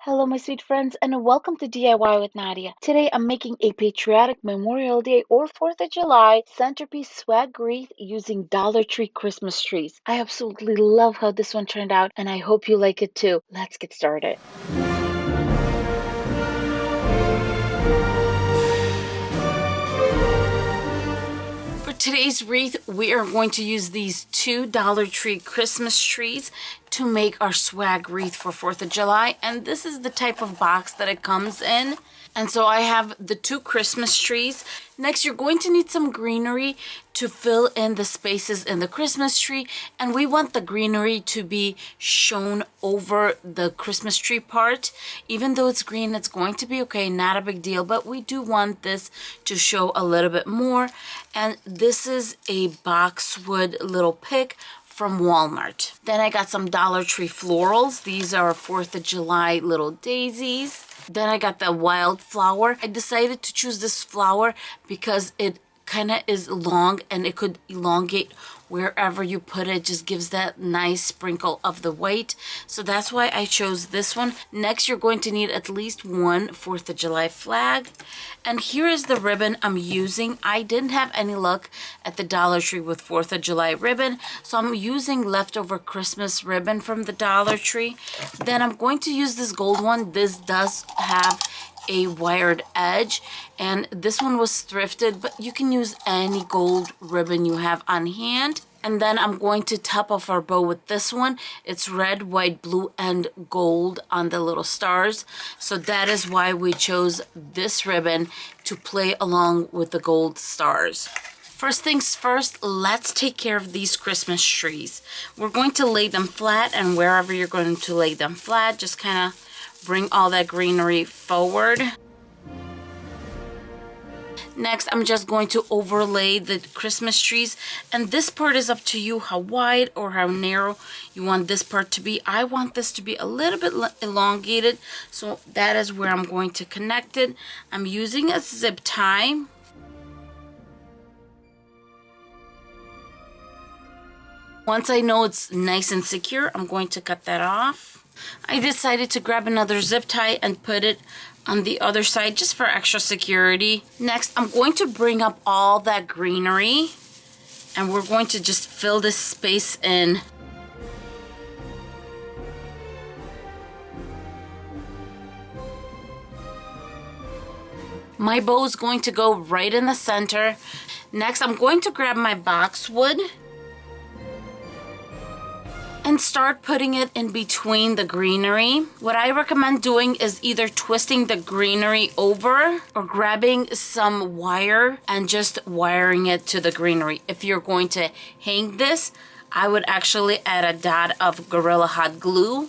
Hello, my sweet friends, and welcome to DIY with Nadia. Today, I'm making a patriotic Memorial Day or 4th of July centerpiece swag wreath using Dollar Tree Christmas trees. I absolutely love how this one turned out, and I hope you like it too. Let's get started. For today's wreath, we are going to use these two Dollar Tree Christmas trees to make our swag wreath for 4th of July. And this is the type of box that it comes in. And so I have the two Christmas trees. Next, you're going to need some greenery to fill in the spaces in the Christmas tree. And we want the greenery to be shown over the Christmas tree part. Even though it's green, it's going to be okay, not a big deal. But we do want this to show a little bit more. And this is a Boxwood little pick from Walmart. Then I got some Dollar Tree florals. These are 4th of July little daisies. Then I got the wildflower. I decided to choose this flower because it kind of is long and it could elongate wherever you put it. Just gives that nice sprinkle of the white. So that's why I chose this one. Next, you're going to need at least one 4th of July flag. And here is the ribbon I'm using. I didn't have any luck at the Dollar Tree with 4th of July ribbon, so I'm using leftover Christmas ribbon from the Dollar Tree. Then I'm going to use this gold one. This does have a wired edge, and this one was thrifted, but you can use any gold ribbon you have on hand. And then I'm going to top off our bow with this one. It's red, white, blue, and gold on the little stars. So that is why we chose this ribbon to play along with the gold stars. First things first, let's take care of these Christmas trees. We're going to lay them flat, and wherever you're going to lay them flat, just kind of bring all that greenery forward. Next, I'm just going to overlay the Christmas trees, and this part is up to you how wide or how narrow you want this part to be. I want this to be a little bit elongated, so that is where I'm going to connect it. I'm using a zip tie. Once I know it's nice and secure, I'm going to cut that off. I decided to grab another zip tie and put it on the other side just for extra security. Next, I'm going to bring up all that greenery and we're going to just fill this space in. My bow is going to go right in the center. Next, I'm going to grab my boxwood and start putting it in between the greenery. What I recommend doing is either twisting the greenery over or grabbing some wire and just wiring it to the greenery. If you're going to hang this, I would actually add a dot of Gorilla Hot glue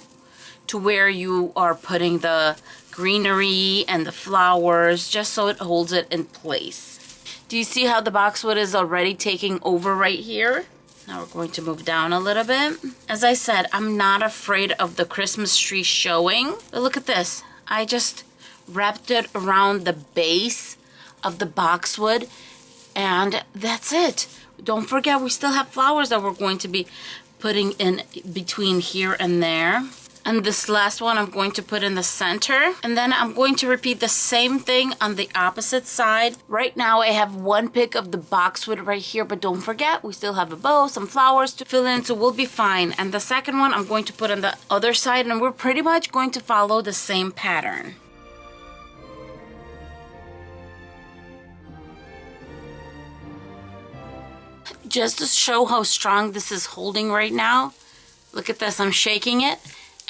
to where you are putting the greenery and the flowers, just so it holds it in place. Do you see how the boxwood is already taking over right here? Now we're going to move down a little bit. As I said, I'm not afraid of the Christmas tree showing. But look at this. I just wrapped it around the base of the boxwood, and that's it. Don't forget, we still have flowers that we're going to be putting in between here and there. And this last one I'm going to put in the center. And then I'm going to repeat the same thing on the opposite side. Right now I have one pick of the boxwood right here, but don't forget, we still have a bow, some flowers to fill in, so we'll be fine. And the second one I'm going to put on the other side, and we're pretty much going to follow the same pattern. Just to show how strong this is holding right now, look at this, I'm shaking it,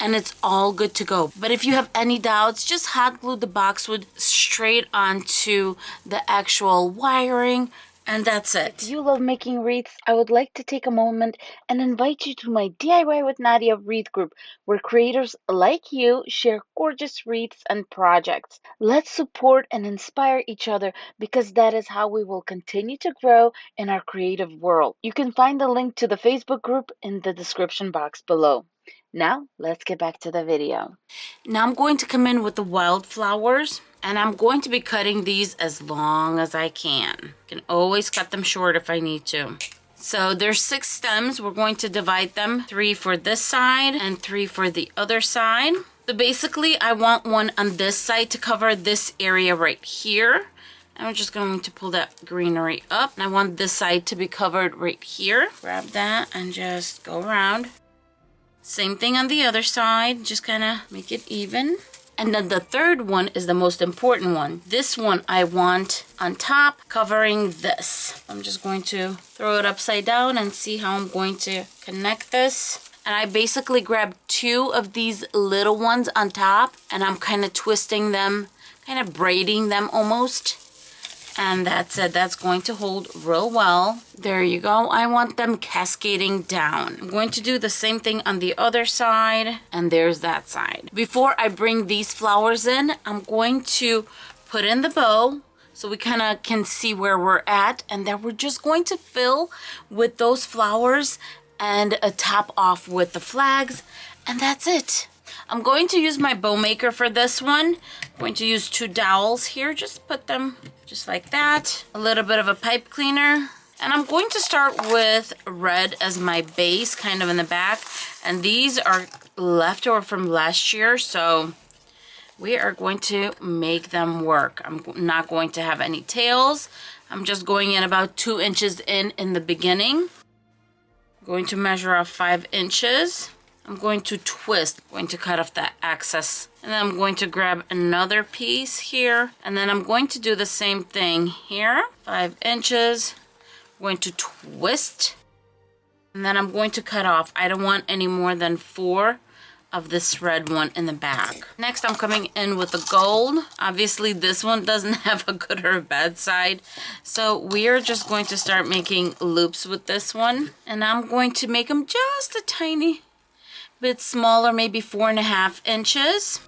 and it's all good to go. But if you have any doubts, just hot glue the boxwood straight onto the actual wiring, and that's it. If you love making wreaths, I would like to take a moment and invite you to my DIY with Nadia wreath group, where creators like you share gorgeous wreaths and projects. Let's support and inspire each other, because that is how we will continue to grow in our creative world. You can find the link to the Facebook group in the description box below. Now, let's get back to the video. Now I'm going to come in with the wildflowers, and I'm going to be cutting these as long as I can. Can always cut them short if I need to. So there's 6 stems. We're going to divide them, 3 for this side and 3 for the other side. So basically I want one on this side to cover this area right here. I'm just going to pull that greenery up. And I want this side to be covered right here. Grab that and just go around. Same thing on the other side. Just kind of make it even. And then the third one is the most important one. This one I want on top, covering this. I'm just going to throw it upside down and see how I'm going to connect this. And I basically grabbed 2 of these little ones on top, and I'm kind of twisting them, kind of braiding them almost. And that's it. That's going to hold real well. There you go. I want them cascading down. I'm going to do the same thing on the other side. And there's that side. Before I bring these flowers in, I'm going to put in the bow so we kind of can see where we're at. And then we're just going to fill with those flowers and top off with the flags. And that's it. I'm going to use my bow maker for this one. I'm going to use 2 dowels here. Just put them just like that. A little bit of a pipe cleaner. And I'm going to start with red as my base, kind of in the back. And these are leftover from last year, so we are going to make them work. I'm not going to have any tails. I'm just going in about 2 inches in the beginning. I'm going to measure off 5 inches. I'm going to twist, I'm going to cut off that excess. And then I'm going to grab another piece here. And then I'm going to do the same thing here. 5 inches. I'm going to twist. And then I'm going to cut off. I don't want any more than 4 of this red one in the back. Next, I'm coming in with the gold. Obviously, this one doesn't have a good or a bad side. So we are just going to start making loops with this one. And I'm going to make them just a tiny bit smaller, maybe 4.5 inches.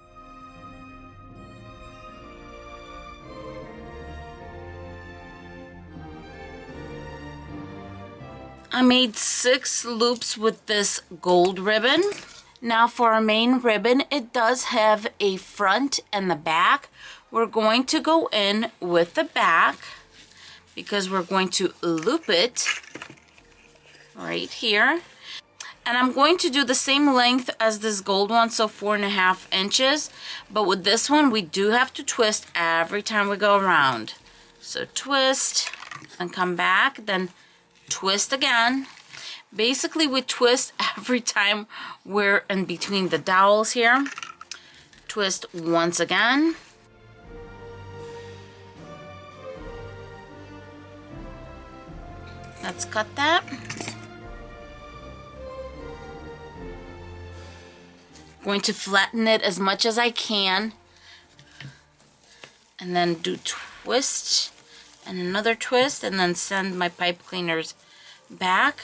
I made 6 loops with this gold ribbon. Now for our main ribbon, it does have a front and the back. We're going to go in with the back because we're going to loop it right here. And I'm going to do the same length as this gold one, so 4.5 inches. But with this one, we do have to twist every time we go around. So twist and come back, then twist again. Basically, we twist every time we're in between the dowels here. Twist once again. Let's cut that. Going to flatten it as much as I can, and then do twist and another twist, and then send my pipe cleaners back.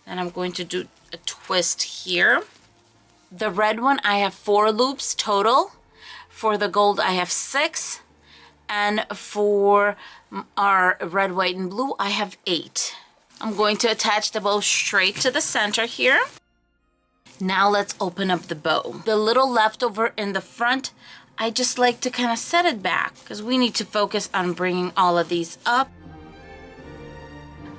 And I'm going to do a twist here. The red one, I have 4 loops total. For the gold, I have 6, and for our red, white, and blue, I have 8. I'm going to attach the bow straight to the center here. Now let's open up the bow. The little leftover in the front, I just like to kind of set it back because we need to focus on bringing all of these up.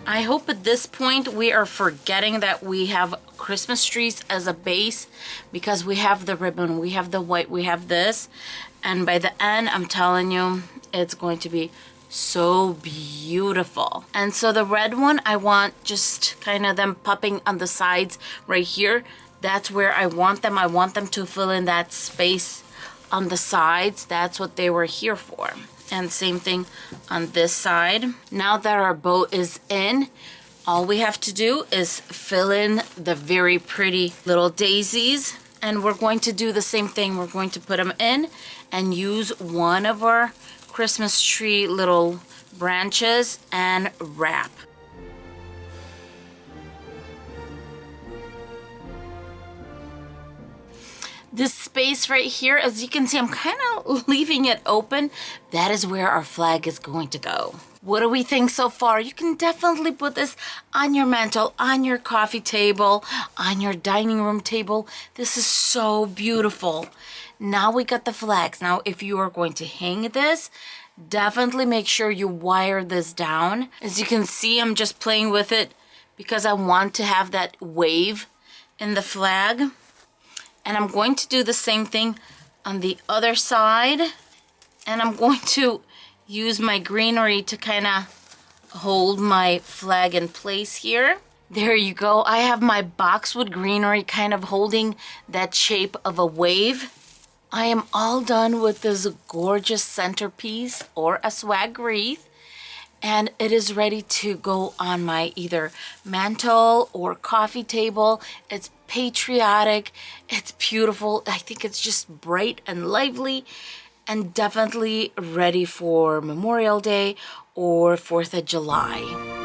I hope at this point we are forgetting that we have Christmas trees as a base because we have the ribbon, we have the white, we have this. And by the end, I'm telling you, it's going to be so beautiful. And so the red one, I want just kind of them popping on the sides right here. That's where I want them. I want them to fill in that space on the sides. That's what they were here for. And same thing on this side. Now that our bow is in, all we have to do is fill in the very pretty little daisies. And we're going to do the same thing. We're going to put them in and use one of our Christmas tree little branches and wrap. This space right here, as you can see, I'm kind of leaving it open. That is where our flag is going to go. What do we think so far? You can definitely put this on your mantle, on your coffee table, on your dining room table. This is so beautiful. Now we got the flags. Now, if you are going to hang this, definitely make sure you wire this down. As you can see, I'm just playing with it because I want to have that wave in the flag. And I'm going to do the same thing on the other side. And I'm going to use my greenery to kind of hold my flag in place here. There you go. I have my boxwood greenery kind of holding that shape of a wave. I am all done with this gorgeous centerpiece or a swag wreath. And it is ready to go on my either mantle or coffee table. It's patriotic. It's beautiful. I think it's just bright and lively and definitely ready for Memorial Day or 4th of July.